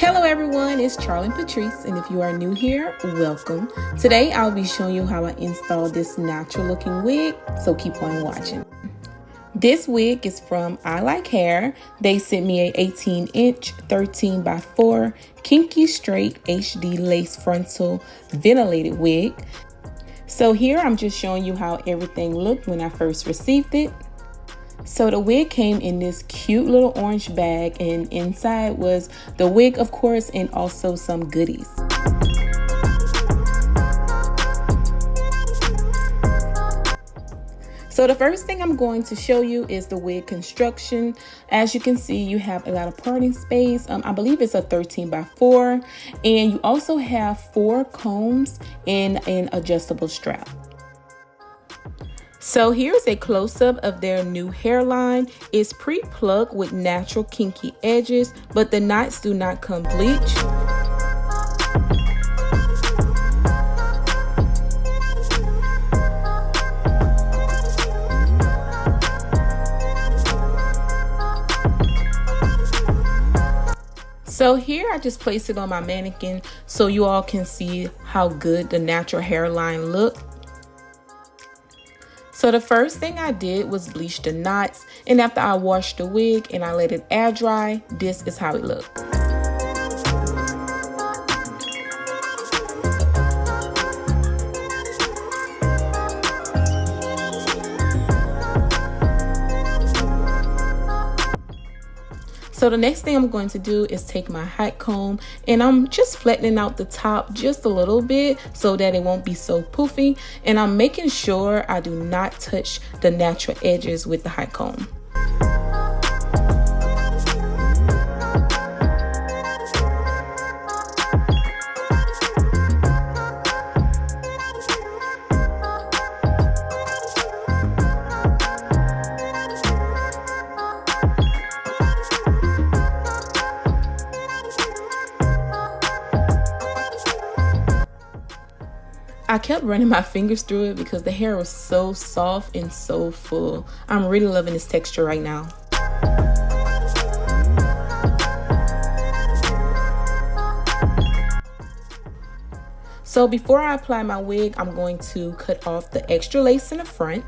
Hello everyone, it's Charlie and Patrice, and if you are new here, welcome. Today I'll be showing you how I installed this natural looking wig, so keep on watching. This wig is from ILIKEHAIR. They sent me a 18-inch 13x4 Kinky straight HD lace frontal ventilated wig. So here I'm just showing you how everything looked when I first received it. So the wig came in this cute little orange bag, and inside was the wig, of course, and also some goodies. So the first thing I'm going to show you is the wig construction. As you can see, you have a lot of parting space. I believe it's a 13x4, and you also have 4 combs and an adjustable strap. So here's a close-up of their new hairline. It's pre-plucked with natural kinky edges, but the knots do not come bleached. So here I just placed it on my mannequin so you all can see how good the natural hairline looked. So the first thing I did was bleach the knots, and after I washed the wig and I let it air dry, this is how it looked. So the next thing I'm going to do is take my hot comb, and I'm just flattening out the top just a little bit so that it won't be so poofy, and I'm making sure I do not touch the natural edges with the hot comb. I kept running my fingers through it because the hair was so soft and so full. I'm really loving this texture right now. So before I apply my wig, I'm going to cut off the extra lace in the front.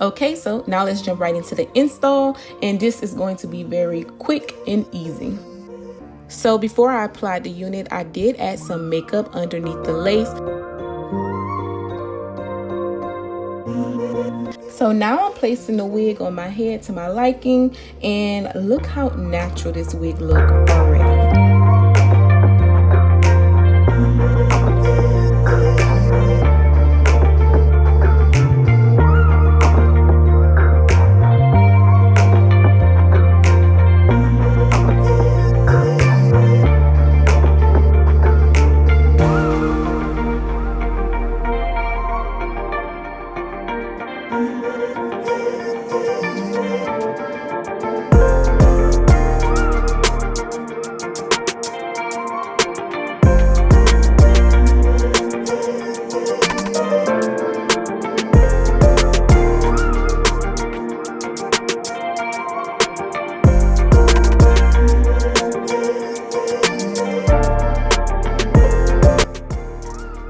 Okay, so now let's jump right into the install, and this is going to be very quick and easy. So before I applied the unit, I did add some makeup underneath the lace. So now I'm placing the wig on my head to my liking, and look how natural this wig looks already.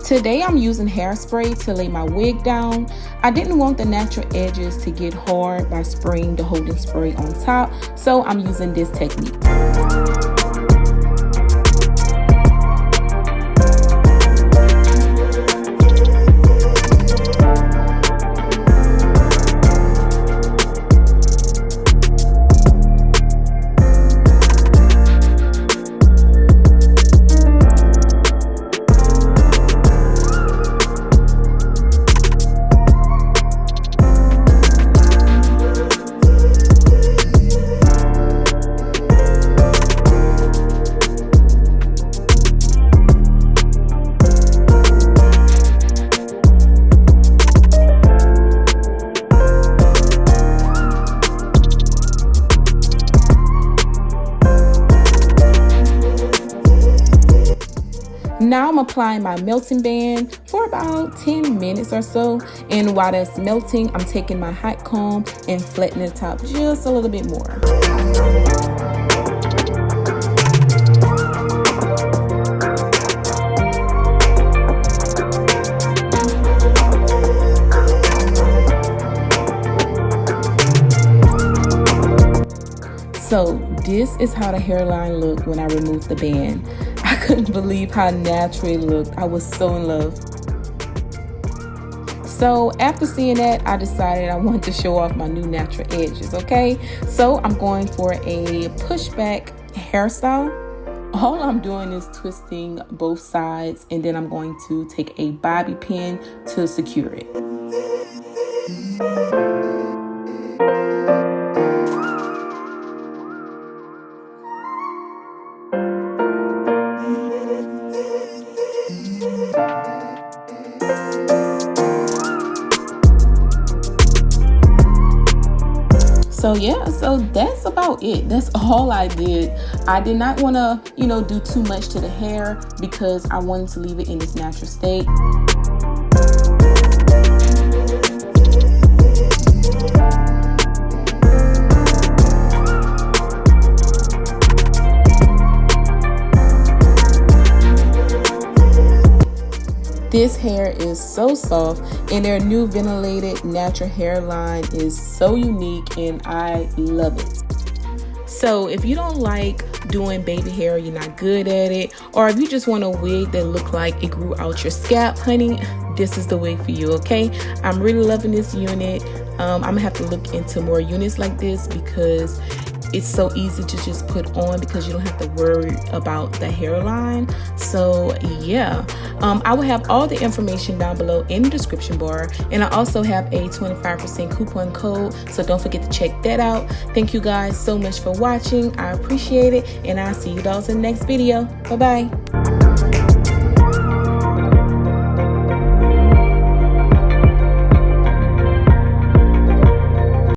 Today I'm using hairspray to lay my wig down. I didn't want the natural edges to get hard by spraying the holding spray on top, so I'm using this technique. Now I'm applying my melting band for about 10 minutes or so, and while that's melting, I'm taking my hot comb and flattening the top just a little bit more. So this is how the hairline looked when I removed the band. I couldn't believe how natural it looked. I was so in love. So after seeing that, I decided I wanted to show off my new natural edges, okay? So I'm going for a pushback hairstyle. All I'm doing is twisting both sides, and then I'm going to take a bobby pin to secure it. So yeah, so that's about it. That's all I did. I did not want to, do too much to the hair because I wanted to leave it in its natural state. This hair is so soft, and their new Ventilated natural hairline is so unique, and I love it. So if you don't like doing baby hair, you're not good at it, or if you just want a wig that look like it grew out your scalp, honey, this is the wig for you, okay? I'm really loving this unit. I'm gonna have to look into more units like this because it's so easy to just put on because you don't have to worry about the hairline. So yeah, I will have all the information down below in the description bar, and I also have a 25% coupon code, so don't forget to check that out. Thank you guys so much for watching. I appreciate it, and I'll see you guys in the next video. Bye bye.